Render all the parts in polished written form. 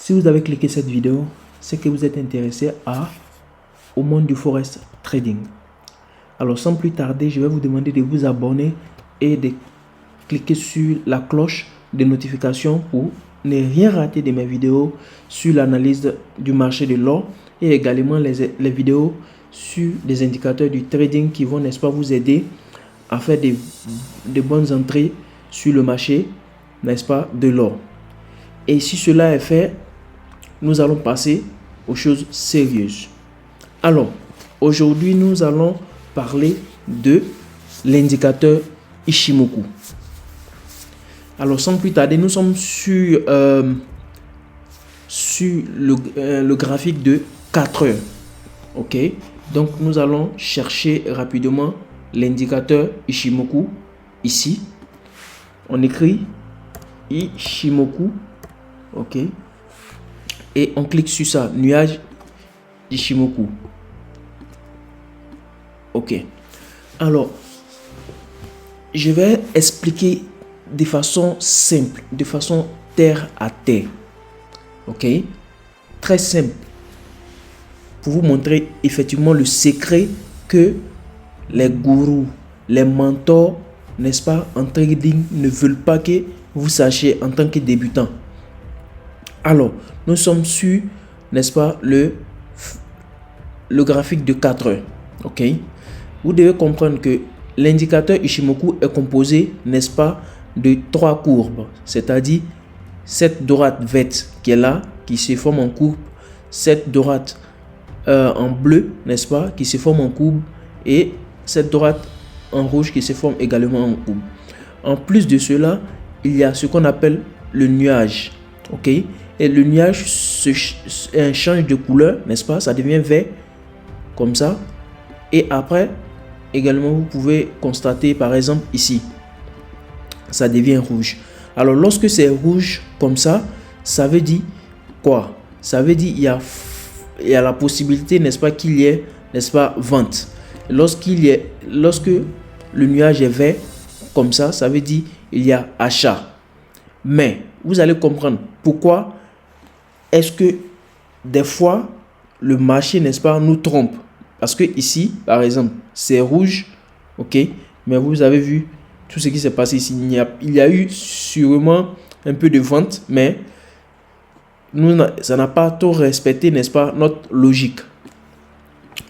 Si vous avez cliqué cette vidéo, c'est que vous êtes intéressé au monde du Forex Trading. Alors sans plus tarder, je vais vous demander de vous abonner et de cliquer sur la cloche de notification pour ne rien rater de mes vidéos sur l'analyse du marché de l'or et également les vidéos sur des indicateurs du trading qui vont, n'est-ce pas, vous aider à faire de bonnes entrées sur le marché, n'est-ce pas, de l'or. Et si cela est fait, nous allons passer aux choses sérieuses. Alors, aujourd'hui, nous allons parler de l'indicateur Ichimoku. Alors, sans plus tarder, nous sommes sur le graphique de 4 heures. Ok, donc nous allons chercher rapidement l'indicateur Ichimoku ici. On écrit Ichimoku. Ok, et on clique sur ça, nuage Ichimoku. Ok, alors je vais expliquer de façon simple, de façon terre à terre. Ok, très simple, pour vous montrer effectivement le secret que les gourous, les mentors, n'est-ce pas, en trading ne veulent pas que vous sachiez en tant que débutant. Alors, nous sommes sur, n'est-ce pas, le graphique de 4 heures. Ok, vous devez comprendre que l'indicateur Ichimoku est composé, n'est-ce pas, de 3 courbes, c'est-à-dire cette droite verte qui est là, qui se forme en courbe, cette droite en bleu, n'est-ce pas, qui se forme en courbe, et cette droite en rouge qui se forme également en courbe. En plus de cela, il y a ce qu'on appelle le nuage. Ok, et le nuage change de couleur, n'est-ce pas, ça devient vert comme ça, et après également vous pouvez constater par exemple ici ça devient rouge. Alors lorsque c'est rouge comme ça, ça veut dire quoi? Ça veut dire il y a la possibilité, n'est-ce pas, qu'il y ait, n'est-ce pas, vente. Lorsque le nuage est vert comme ça veut dire il y a achat. Mais vous allez comprendre pourquoi est-ce que des fois le marché, n'est-ce pas, nous trompe. Parce que ici, par exemple, c'est rouge, ok, mais vous avez vu tout ce qui s'est passé ici. Il y a eu sûrement un peu de vente, mais ça n'a pas trop respecté, n'est-ce pas, notre logique.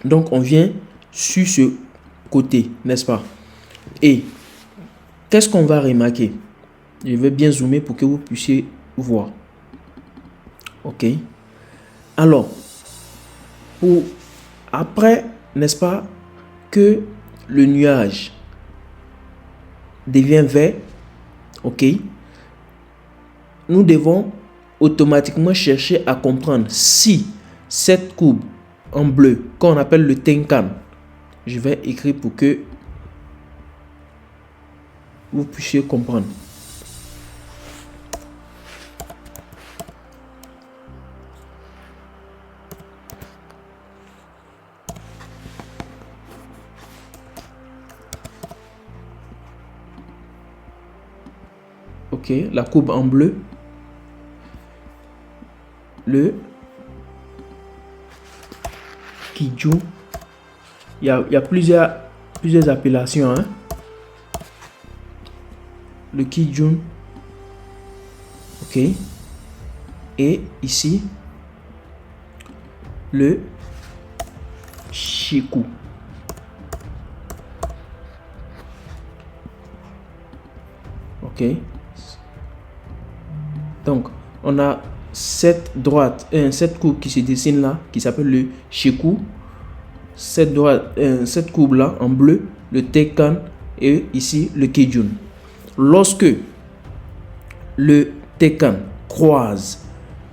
Donc on vient sur ce côté, n'est-ce pas. Et qu'est-ce qu'on va remarquer? Je vais bien zoomer pour que vous puissiez voir. Ok, alors après, n'est-ce pas, que le nuage devient vert, ok, nous devons automatiquement chercher à comprendre si cette courbe en bleu qu'on appelle le Tenkan, je vais écrire pour que vous puissiez comprendre. Ok, la courbe en bleu, le Kijun, il y a plusieurs appellations, hein? Le Kijun, ok, et ici le Chikou. Ok, donc on a cette courbe qui se dessine là, qui s'appelle le Chikou. Cette courbe là en bleu, le Tenkan, et ici le Kijun. Lorsque le Tenkan croise,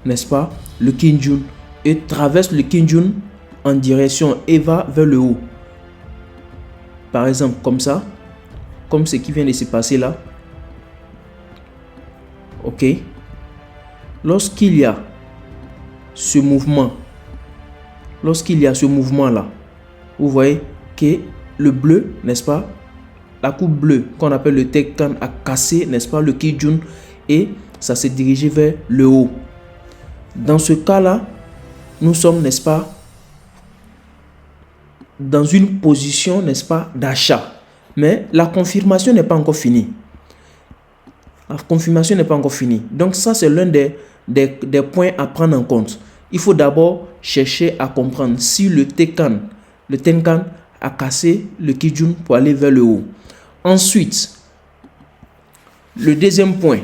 n'est-ce pas, le Kijun et traverse le Kijun en direction et va vers le haut, par exemple comme ça, comme ce qui vient de se passer là. Ok, lorsqu'il y a ce mouvement, là, vous voyez que le bleu, n'est-ce pas, la courbe bleue qu'on appelle le Tenkan a cassé, n'est-ce pas, le Kijun, et ça s'est dirigé vers le haut. Dans ce cas-là, nous sommes, n'est-ce pas, dans une position, n'est-ce pas, d'achat. Mais la confirmation n'est pas encore finie. La confirmation n'est pas encore finie. Donc ça, c'est l'un des points à prendre en compte. Il faut d'abord chercher à comprendre si le Tenkan a cassé le Kijun pour aller vers le haut. Ensuite, le deuxième point.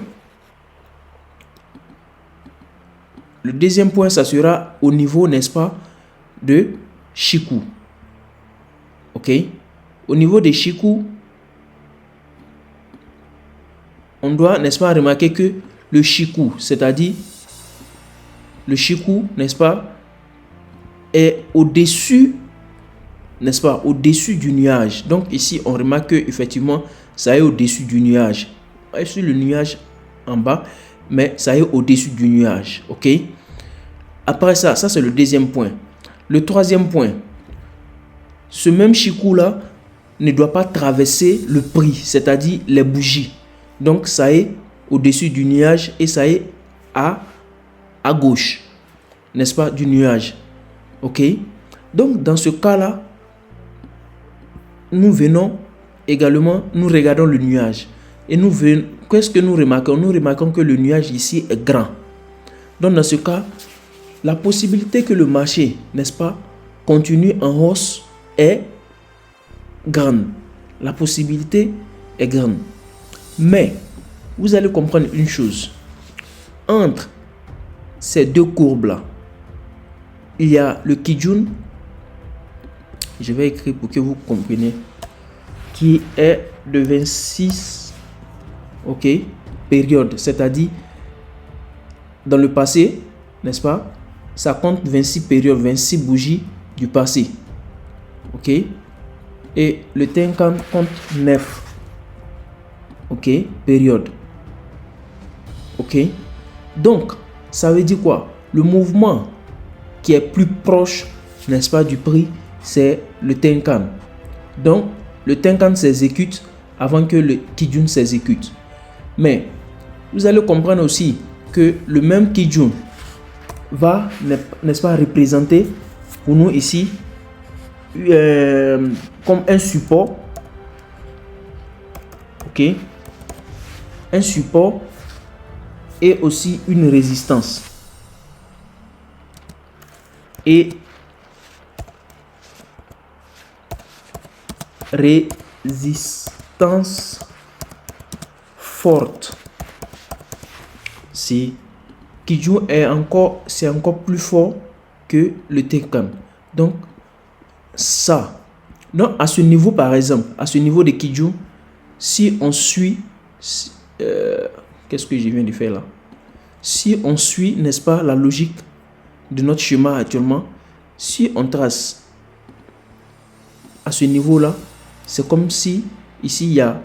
Le deuxième point, ça sera au niveau, n'est-ce pas, de Shiku. Ok? Au niveau de Shiku, on doit, n'est-ce pas, remarquer que le Shiku, c'est-à-dire le Shiku, n'est-ce pas, est au-dessus, n'est-ce pas, au-dessus du nuage. Donc ici, on remarque que effectivement, ça est au-dessus du nuage. Pas sur le nuage en bas, mais ça est au-dessus du nuage. Ok? Après ça, ça c'est le deuxième point. Le troisième point, ce même Shiku là ne doit pas traverser le prix, c'est-à-dire les bougies. Donc ça est au-dessus du nuage et ça est à gauche, n'est-ce pas, du nuage. Ok? Donc dans ce cas-là, nous venons également, nous regardons le nuage. Et nous venons, qu'est-ce que nous remarquons? Nous remarquons que le nuage ici est grand. Donc dans ce cas, la possibilité que le marché, n'est-ce pas, continue en hausse est grande. La possibilité est grande. Mais, vous allez comprendre une chose. Entre ces deux courbes-là, il y a le Kijun, je vais écrire pour que vous compreniez, qui est de 26 périodes. C'est-à-dire, dans le passé, n'est-ce pas, ça compte 26 périodes, 26 bougies du passé. Ok? Et le Tenkan compte 9. Ok? Période. Ok? Donc, ça veut dire quoi? Le mouvement qui est plus proche, n'est-ce pas, du prix, c'est le Tenkan. Donc, le Tenkan s'exécute avant que le Kijun s'exécute. Mais, vous allez comprendre aussi que le même Kijun va, n'est-ce pas, représenter pour nous ici comme un support. Ok? Un support et aussi une résistance. Et résistance forte. Si Kijun est encore, c'est encore plus fort que le Tenkan. Donc ça, donc à ce niveau par exemple, à ce niveau de Kijun, si on suit, qu'est-ce que je viens de faire là? Si on suit, n'est-ce pas, la logique de notre schéma actuellement, si on trace à ce niveau là, c'est comme si ici il y a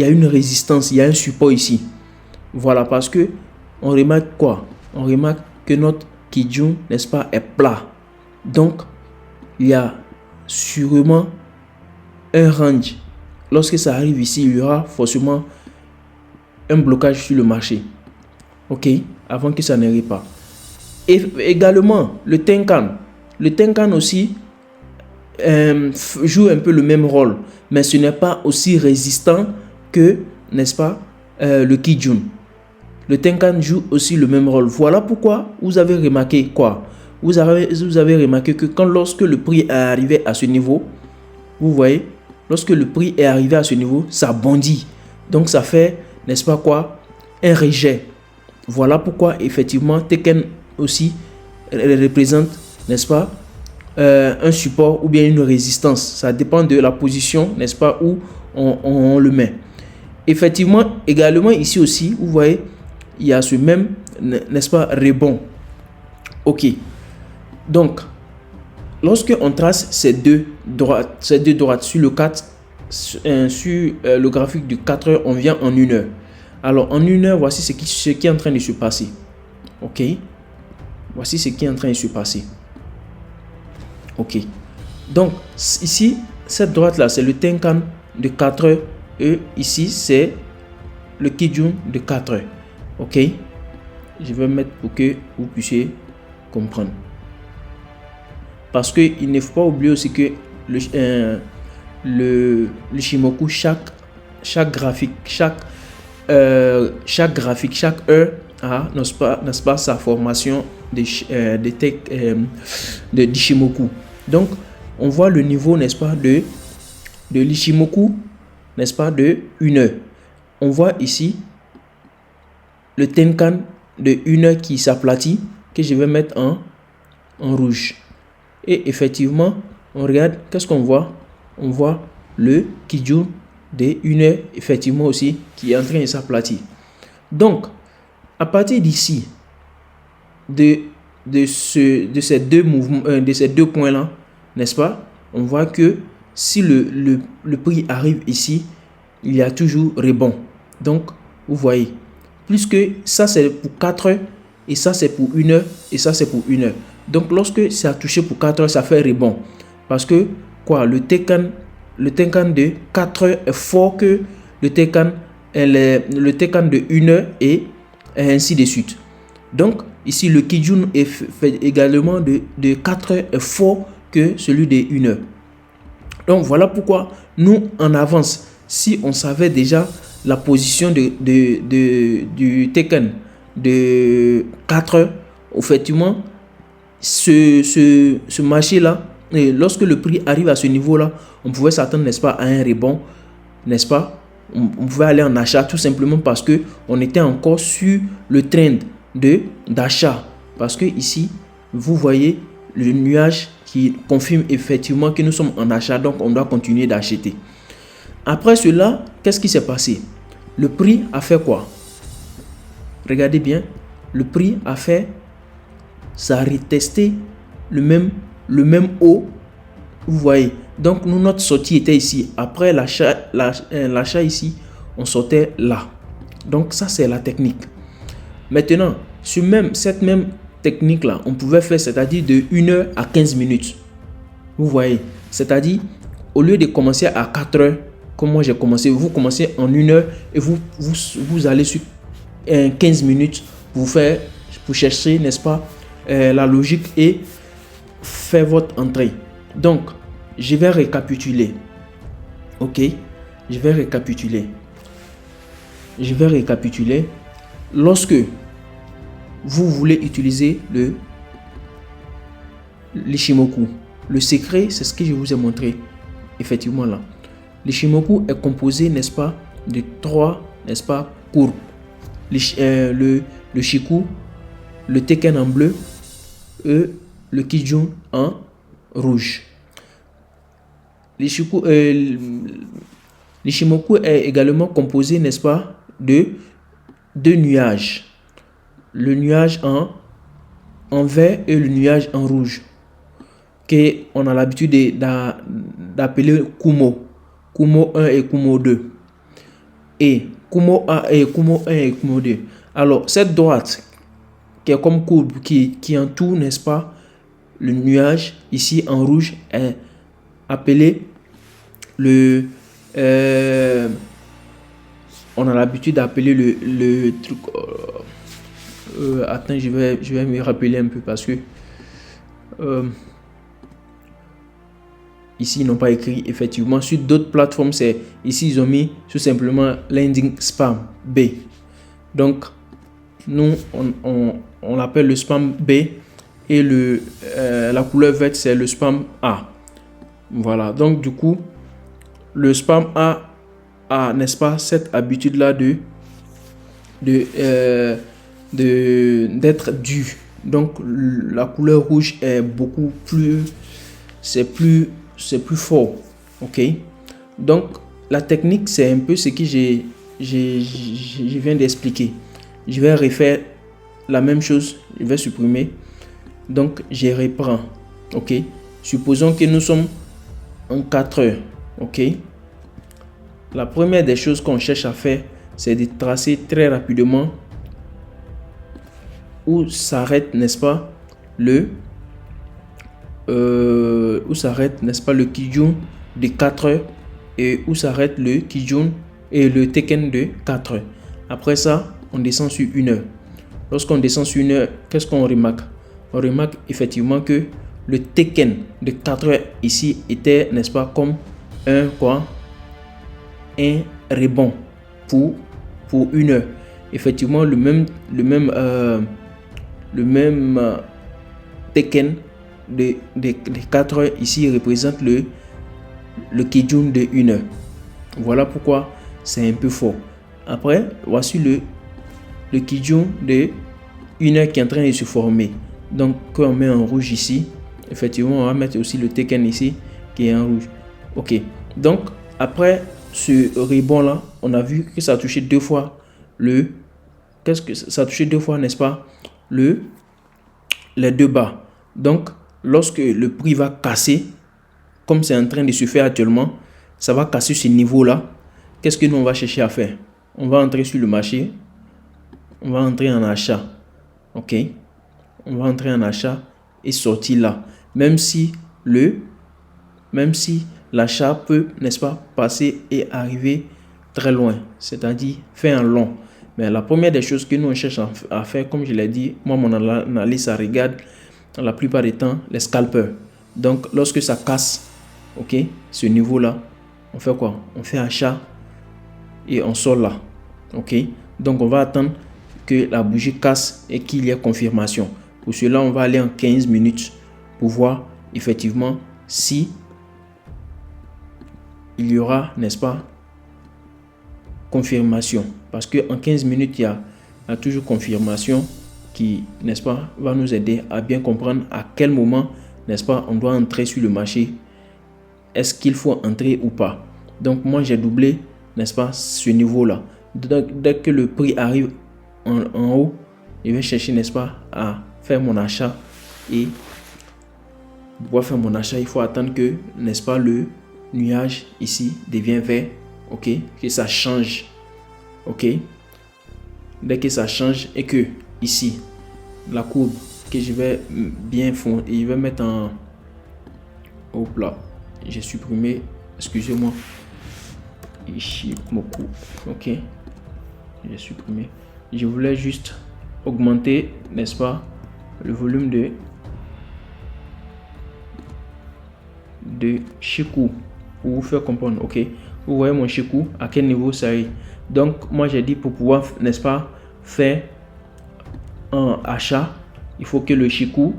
une résistance, il y a un support ici. Voilà, parce que on remarque quoi? On remarque que notre Kijun, n'est-ce pas, est plat. Donc il y a sûrement un range. Lorsque ça arrive ici, il y aura forcément un blocage sur le marché. Ok? Avant que ça n'arrive pas. Et également, le Tenkan. Le Tenkan aussi joue un peu le même rôle. Mais ce n'est pas aussi résistant que, n'est-ce pas, le Kijun. Le Tenkan joue aussi le même rôle. Voilà pourquoi vous avez remarqué quoi? Vous avez remarqué que lorsque le prix est arrivé à ce niveau, vous voyez, lorsque le prix est arrivé à ce niveau, ça bondit. Donc ça fait, n'est-ce pas quoi, un rejet. Voilà pourquoi effectivement Tenkan aussi représente, n'est-ce pas, un support ou bien une résistance. Ça dépend de la position, n'est-ce pas, où on le met. Effectivement, également ici aussi, vous voyez, il y a ce même, n'est-ce pas, rebond. Ok. Donc, lorsque on trace ces deux droites sur le 4, sur le graphique de 4 heures, on vient en 1 heure. Alors, en 1 heure, voici ce qui est en train de se passer. Ok. Voici ce qui est en train de se passer. Ok. Donc, ici, cette droite-là, c'est le Tenkan de 4 heures. Et ici, c'est le Kijun de 4 heures. Ok. je vais mettre pour que vous puissiez comprendre. Parce qu'il ne faut pas oublier aussi que le Shimoku, chaque graphique, chaque heure n'est-ce pas, sa formation de l'Ishimoku. Donc, on voit le niveau, n'est-ce pas, de l'Ishimoku, n'est-ce pas, de 1 heure. On voit ici le Tenkan de 1 heure qui s'aplatit, que je vais mettre en rouge. Et effectivement, on regarde, qu'est-ce qu'on voit? On voit le Kijun de 1 heure, effectivement aussi, qui est en train de s'aplatir. Donc, à partir d'ici, de ces deux mouvements, de ces deux points-là, n'est-ce pas? On voit que si le prix arrive ici, il y a toujours rebond. Donc, vous voyez, puisque ça c'est pour 4 heures, et ça c'est pour 1 heure, et ça c'est pour 1 heure. Donc, lorsque ça a touché pour 4 heures, ça fait rebond. Parce que, quoi, le Tenkan de 4 heures est fort que le Tenkan de 1 heure et ainsi de suite. Donc, ici, le Kijun est fait également de 4 heures est fort que celui de 1 heure. Donc, voilà pourquoi nous, en avance, si on savait déjà la position du Tenkan de 4 heures, effectivement, ce marché-là, lorsque le prix arrive à ce niveau-là, on pouvait s'attendre, n'est-ce pas, à un rebond, n'est-ce pas? On pouvait aller en achat tout simplement parce que on était encore sur le trend d'achat. Parce que ici, vous voyez le nuage qui confirme effectivement que nous sommes en achat, donc on doit continuer d'acheter. Après cela, qu'est-ce qui s'est passé? Le prix a fait quoi? Regardez bien, le prix a fait, ça a retesté le même haut, vous voyez. Donc nous, notre sortie était ici. Après l'achat ici, on sortait là. Donc ça c'est la technique. Maintenant, sur cette même technique là, on pouvait faire, c'est-à-dire de 1 heure à 15 minutes. Vous voyez, c'est-à-dire au lieu de commencer à 4 heures, comme moi j'ai commencé, vous commencez en 1 heure et vous allez sur 15 minutes pour chercher, n'est-ce pas, la logique et faire votre entrée. Donc, je vais récapituler. Ok, je vais récapituler. Lorsque vous voulez utiliser l'Ishimoku, le secret, c'est ce que je vous ai montré. Effectivement là. L'Ishimoku est composé, n'est-ce pas, de 3, n'est-ce pas, courbes. Le Shiku, le Tenkan en bleu et le Kijun en rouge. L'Ishimoku est également composé, n'est-ce pas, de 2 nuages. Le nuage en vert et le nuage en rouge. Qu'on a l'habitude d'appeler Kumo. Kumo 1 et Kumo 2. Et Kumo 1 et Kumo 1 et Kumo 2. Alors, cette droite qui est comme courbe, qui entoure, n'est-ce pas, le nuage ici en rouge est appelé on a l'habitude d'appeler le truc. Attends, je vais me rappeler un peu parce que ici ils n'ont pas écrit. Effectivement, sur d'autres plateformes, c'est ici ils ont mis tout simplement landing spam B. Donc nous on l'appelle le spam B et la couleur verte c'est le spam A. Voilà, donc du coup le spam A a, n'est-ce pas, cette habitude là d'être dû. Donc la couleur rouge est beaucoup plus, c'est plus fort. Ok, donc la technique c'est un peu ce que je viens d'expliquer. Je vais refaire la même chose, je vais supprimer, donc je reprends. Ok, supposons que nous sommes en 4 heures. Ok, la première des choses qu'on cherche à faire, c'est de tracer très rapidement où s'arrête, n'est-ce pas, où s'arrête, n'est-ce pas, le Kijun de 4 heures et où s'arrête le Kijun et le Tenkan de 4 heures. Après ça, on descend sur 1 heure. lorsqu'on descend sur 1 heure, qu'est-ce qu'on remarque? On remarque effectivement que le Tekken de 4 heures ici était, n'est-ce pas, comme un rebond pour 1 heure. Effectivement, le même Tekken de 4 heures ici représente le Kijun de 1 heure. Voilà pourquoi c'est un peu fort. Après, voici le Kijun de 1 heure qui est en train de se former. Donc, quand on met en rouge ici, effectivement, on va mettre aussi le Tekken ici qui est en rouge. Ok. Donc, après ce rebond là, on a vu que ça a touché 2 fois ça a touché 2 fois, n'est-ce pas, les 2 bas. Donc, lorsque le prix va casser, comme c'est en train de se faire actuellement, ça va casser ce niveau là. Qu'est-ce que nous on va chercher à faire? On va entrer sur le marché, on va entrer en achat. Ok, on va entrer en achat et sortir là. Même si l'achat peut, n'est-ce pas, passer et arriver très loin, c'est-à-dire faire un long. Mais la première des choses que nous on cherche à faire, comme je l'ai dit, moi mon analyse ça regarde la plupart du temps les scalpers. Donc lorsque ça casse, ok, ce niveau là, on fait quoi? On fait achat et on sort là. Ok, donc on va attendre que la bougie casse et qu'il y ait confirmation. Pour cela, on va aller en 15 minutes pour voir effectivement si il y aura, n'est-ce pas, confirmation. Parce que en 15 minutes, il y a toujours confirmation qui, n'est-ce pas, va nous aider à bien comprendre à quel moment, n'est-ce pas, on doit entrer sur le marché. Est-ce qu'il faut entrer ou pas? Donc moi j'ai doublé, n'est-ce pas, ce niveau là. Dès que le prix arrive en haut, je vais chercher, n'est-ce pas, à faire mon achat. Et pour pouvoir faire mon achat, il faut attendre que, n'est-ce pas, le nuage ici devient vert. Ok, que ça change. Ok, dès que ça change et que ici la courbe que je vais bien fondre et je vais mettre en hop là, j'ai supprimé, excusez-moi, Ishimoku. Ok, j'ai supprimé. Je voulais juste augmenter, n'est-ce pas, le volume de Shiku pour vous faire comprendre. Ok, vous voyez mon Shiku à quel niveau ça est. Donc moi j'ai dit pour pouvoir, n'est-ce pas, faire un achat, il faut que le Shiku,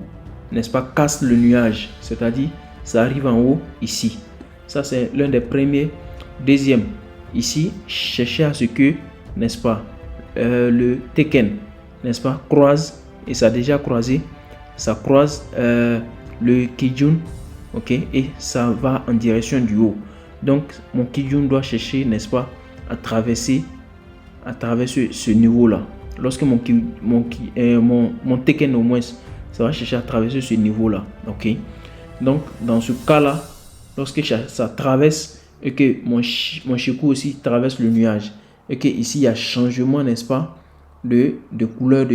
n'est-ce pas, casse le nuage, c'est-à-dire ça arrive en haut ici. Ça c'est l'un des premiers. Deuxième, ici chercher à ce que, n'est-ce pas, le Tekken, n'est-ce pas, croise, et ça a déjà croisé, ça croise le Kijun. Ok, et ça va en direction du haut. Donc mon Kijun doit chercher, n'est-ce pas, à traverser ce niveau là. Lorsque mon Tekken au moins, ça va chercher à traverser ce niveau là. Ok, donc dans ce cas là, lorsque ça traverse et que mon Shiku aussi traverse le nuage et que ici il y a changement, n'est-ce pas, de couleur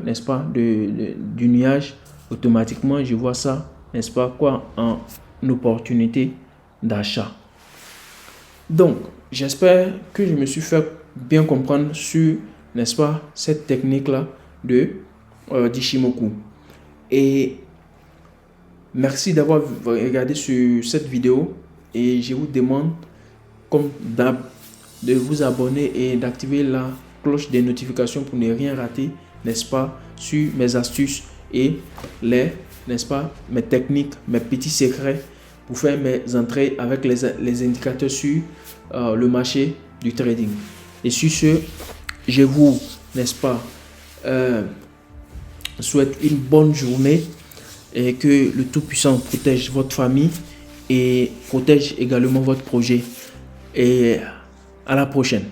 n'est-ce pas, du nuage, automatiquement je vois ça, n'est-ce pas, quoi, en opportunité d'achat. Donc j'espère que je me suis fait bien comprendre sur, n'est-ce pas, cette technique là d'Ishimoku. Et merci d'avoir regardé sur cette vidéo et je vous demande comme d'hab de vous abonner et d'activer la cloche des notifications pour ne rien rater, n'est-ce pas, sur mes astuces et n'est-ce pas, mes techniques, mes petits secrets pour faire mes entrées avec les indicateurs sur le marché du trading. Et sur ce, je vous, n'est-ce pas, souhaite une bonne journée et que le Tout-Puissant protège votre famille et protège également votre projet. Et à la prochaine.